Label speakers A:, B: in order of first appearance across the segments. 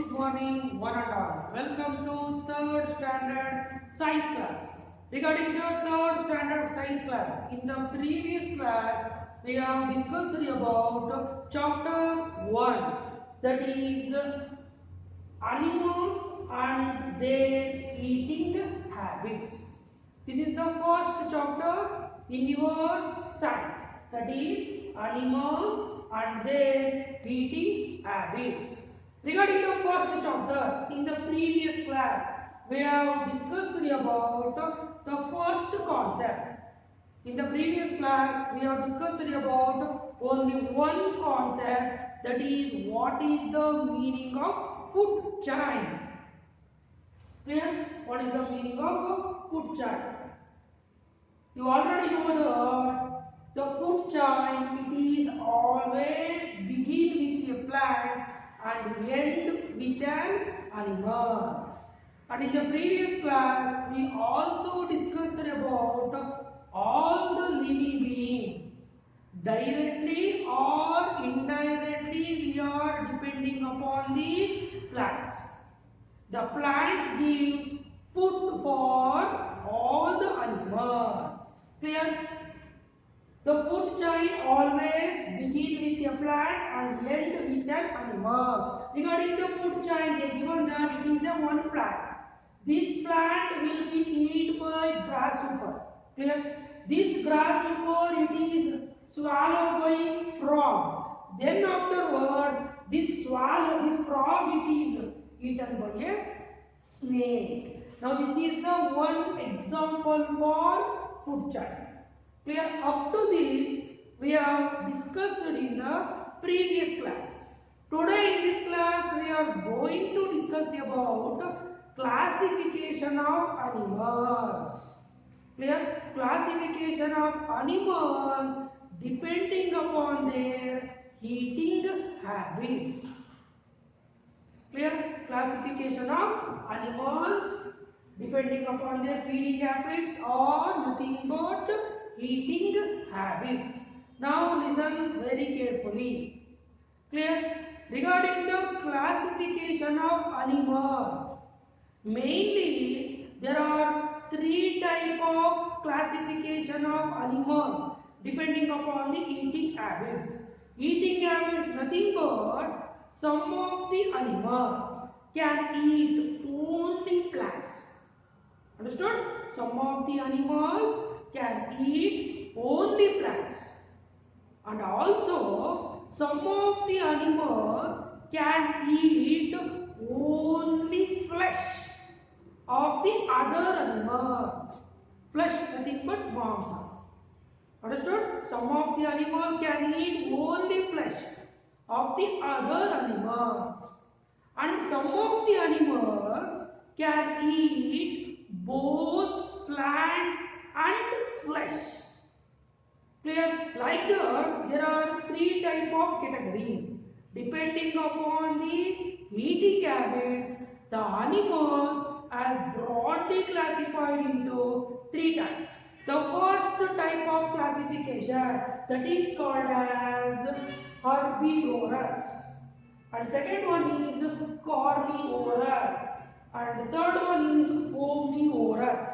A: good morning, one and all. Welcome to third standard science class. Regarding the third standard science class, in the previous class, we have discussed about chapter 1, that is animals and their eating habits. This is the first chapter in your science, that is animals and their eating habits. Regarding the first chapter, in the previous class, we have discussed about the first concept. In the previous class, we have discussed about only one concept, that is what is the meaning of food chain. Clear? What is the meaning of food chain? You already know the food chain, it is always begin with a plant and end with an animal. And in the previous class, we also discussed about all the living beings. Directly or indirectly, we are depending upon the plants. The plants give food for all the animals. Clear? The food chain always begin with a plant and end with an animal. Regarding the food chain, they given that it is a one plant. This plant will be eaten by grasshopper. Clear? This grasshopper, it is swallowed by frog. Then afterwards, this frog, it is eaten by a snake. Now this is the one example for food chain. Clear? Up to this, we have discussed in the previous class. Today in this class, we are going to discuss about classification of animals. Clear? Classification of animals depending upon their eating habits. Clear? Classification of animals depending upon their feeding habits or nothing but eating habits. Now listen very carefully. Clear? Regarding the classification of animals, mainly there are three types of classification of animals depending upon the eating habits. Eating habits nothing but some of the animals can eat only plants. Understood? Some of the animals can eat only plants. And also some of the animals can eat only flesh of the other animals. Flesh nothing but mamsa. Understood? Some of the animals can eat only flesh of the other animals. And some of the animals can eat both plants and flesh. Clear? Like that, there are three types of categories. Depending upon the eating habits, the animals are broadly classified into three types. The first type of classification, that is called as herbivorous. And second one is carnivorous. And the third one is omnivorous.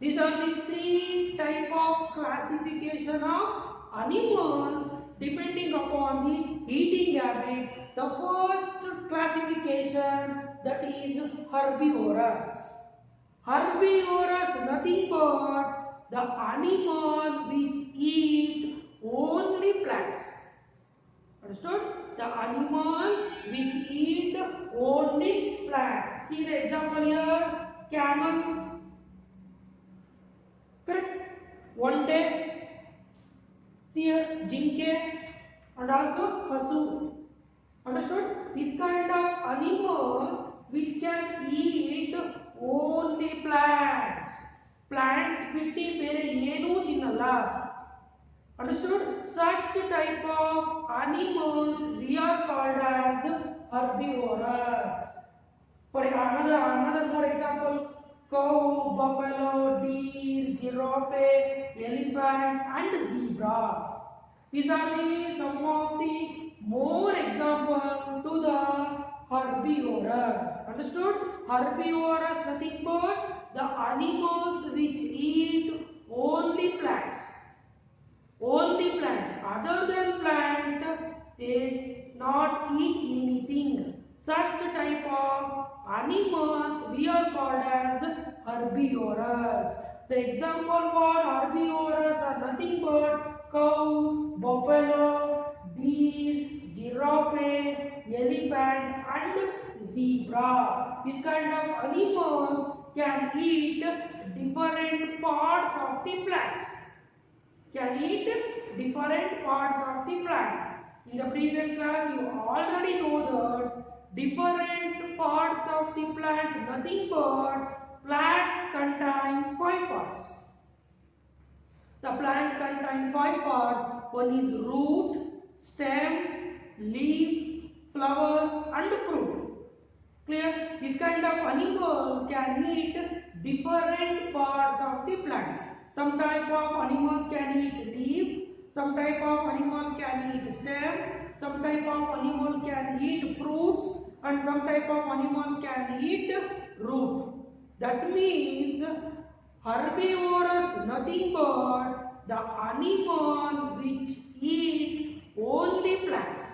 A: These are the three types of classification of animals depending upon the eating habit. The first classification, that is herbivorous. Herbivorous nothing but the animal which eat only plants. Understood? The animal which eat only plants. See the example here, camel. Correct? One day, see here, jinke and also hasu. Understood? This kind of animals which can eat only plants. Plants bitti bere enu tinnalla. Understood? Such type of animals we are called as herbivorous. For another more example, cow, buffalo, deer, giraffe, elephant and zebra. These are some of the more examples to the herbivorous. Understood? Herbivorous, nothing but the animals which eat only plants. Only plants. Other than plant, they not eat anything. Such type of animals we are called as herbivorous. The example for herbivorous are nothing but cow, buffalo, deer, giraffe, elephant and zebra. This kind of animals can eat different parts of the plants. Can eat different parts of the plant. In the previous class, you already know that different parts of the plant, nothing but plant contain 5 parts. The plant contains 5 parts. One is root, stem, leaf, flower and fruit. Clear? This kind of animal can eat different parts of the plant. Some type of animals can eat leaf, some type of animal can eat stem, some type of animal can eat fruits and some type of animal can eat root. That means herbivorous nothing but the animal which eat only plants.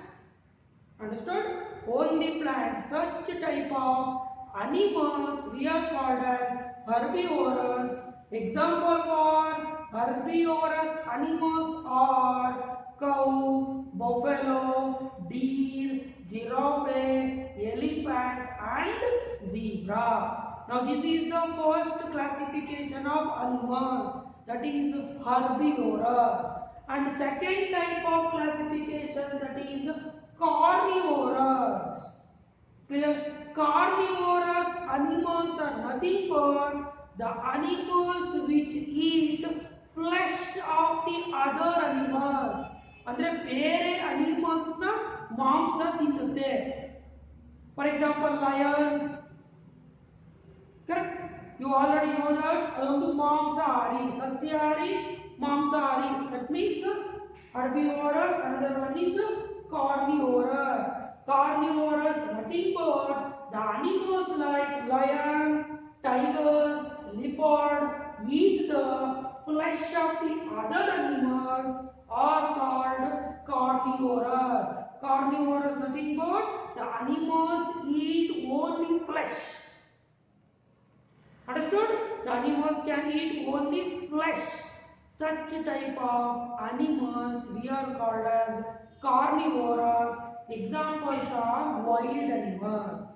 A: Understood? Only plants. Such type of animals we are called as herbivorous. Example for herbivorous animals are cow, buffalo, deer, giraffe, elephant and zebra. Now this is the first classification of animals, that is herbivorous. And second type of classification, that is carnivorous. Clear? Carnivorous animals are nothing but the animals which eat flesh of the other animals. ಅಂದ್ರೆ ಬೇರೆ animals ನ ಮಾಂಸ ತಿನ್ನುತ್ತೆ. For example, lion. Correct? You already know that ಅದೊಂದು ಮಾಂಸಾಹಾರಿ, ಸಸ್ಯಾಹಾರಿ, ಮಾಂಸಾಹಾರಿ. That means herbivorous. Another one is carnivorous. Carnivorous, nothing but the animals like lion, tiger, leopard eat the flesh of the other animals are called carnivorous. Carnivorous, nothing but the animals eat only flesh. Understood? The animals can eat only flesh. Such type of animals we are called as carnivorous. Examples are wild animals.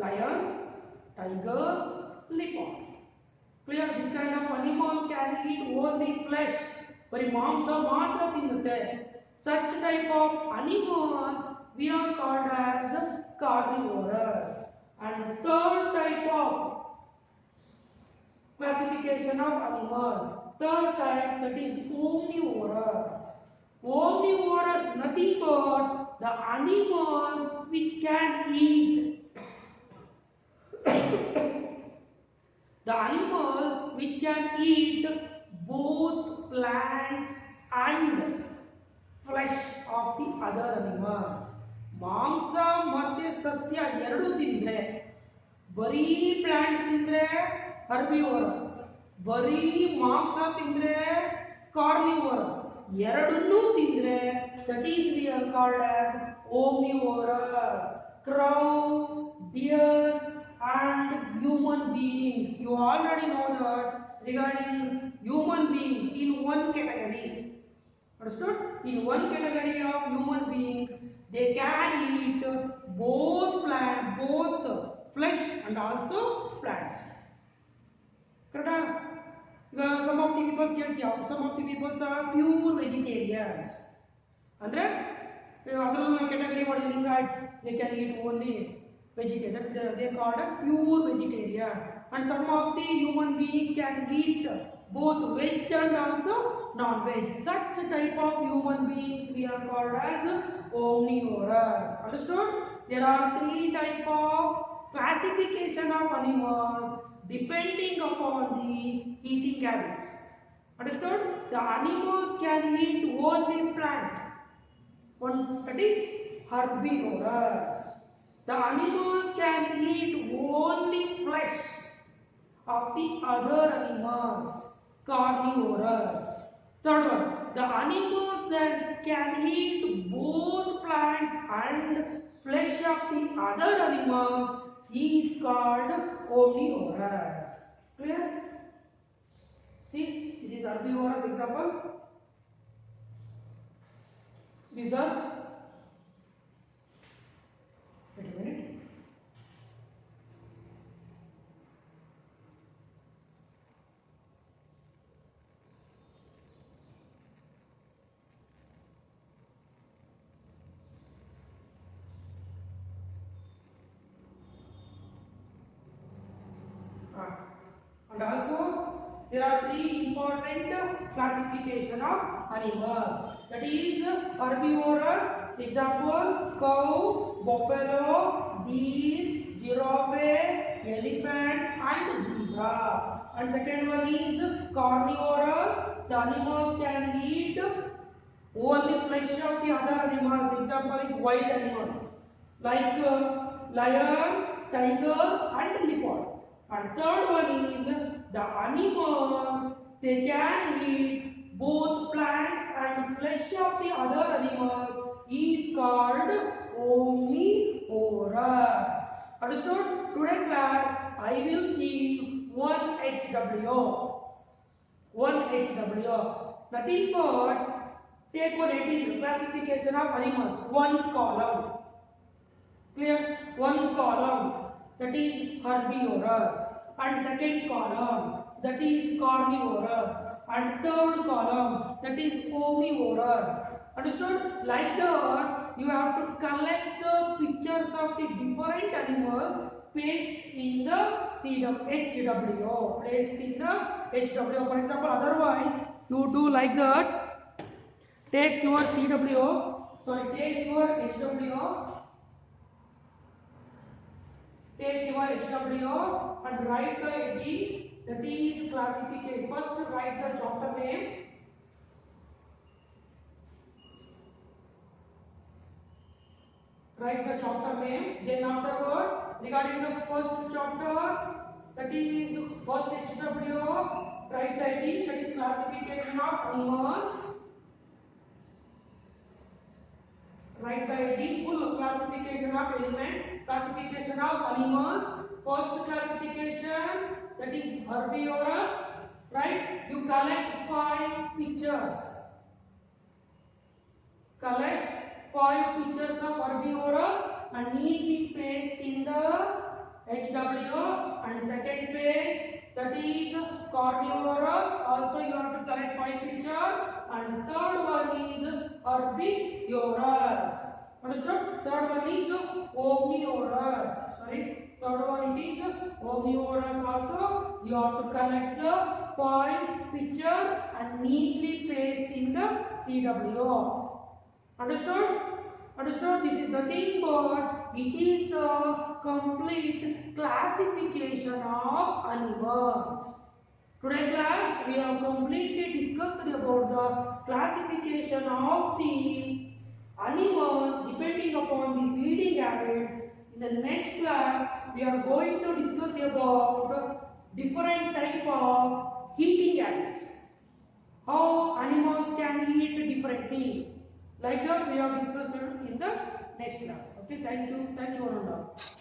A: Lion, tiger, leopard. Clear? This kind of animal can eat only flesh. Bari ಮಾಂಸ ಮಾತ್ರ ತಿನ್ನುತ್ತೆ. Such type of animals we are called as carnivorous. And third type of classification of animal, third type, that is omnivorous. Omnivorous, nothing but the animals which can eat the animals which can eat both plants and flesh of the other animals. ಮಾಂಸ ಮತ್ತೆ ಸಸ್ಯ ಎರಡು ತಿಂದ್ರೆ, ಬರೀ plants ತಿಂದ್ರೆ herbivorous, ಬರೀ ಮಾಂಸ ತಿಂದ್ರೆ carnivorous, ಎರಡನ್ನೂ ತಿಂದ್ರೆ that is we are called as omnivorous. Crow, deer and human beings, you already know that regarding human being in one category. Understood? In one category of human beings, they can eat both plant, both flesh and also plants. Correct? Some of the people some of the people are pure vegetarians. Andre other category what Lingaites, they can eat only vegetarian. They are called as pure vegetarian. And some of the human beings can eat both veg and also non-veg. Such type of human beings we are called as omnivorous. Understood? There are 3 type of classification of animals depending upon the eating habits. Understood? The animals can eat only plant. One, that is herbivorous. The animals can eat only flesh of the other animals, carnivorous. Third one, the animals that can eat both plants and flesh of the other animals is called omnivorous. Clear? See, this is herbivorous example. These are, wait a minute. And also there are three important classification of animals. That is herbivorous. Example: cow, buffalo, deer, giraffe, elephant, and zebra. And second one is carnivorous. The animals can eat only flesh of the other animals. Example is wild animals like lion, tiger, and leopard. And third one is the animals they can eat both plants and flesh of the other animals is called omnivorous. Understood? Today class I will give one HW. One HW. Nothing but take one heading classification of animals. One column. Clear? One column. That is herbivorous. And second column. That is carnivorous. And third column. That is omnivorous. Understood? Like that, you have to collect the pictures of the different animals placed in the HW. Placed in the HW. For example, otherwise, you do like that. Take your take your HW. Take your HW and write the heading, that is classification. First write the chapter name. Write the chapter name. Then afterwards, regarding the first chapter, that is first HW, write the heading, that is classification of animals. Write the heading, full classification of element, classification of animals. First classification, that is herbivorous. Right? You collect 5 pictures. Collect 5 pictures of herbivorous and neatly paste in the HW. And second page, that is carnivorous. Also you have to collect 5 pictures. And third one is herbivorous. Understood? Third one is omnivorous. Sorry. Third one is omnivorous also. You have to collect the 5 picture and neatly paste in the CW. Understood? Understood? This is nothing but it is the complete classification of animals. Today class we have completely discussed about the classification of the animals depending upon the feeding habits. In the next class we are going to discuss about different type of eating habits. How animals can eat differently. Like that we have discussed in the next class. Okay, thank you. Thank you all.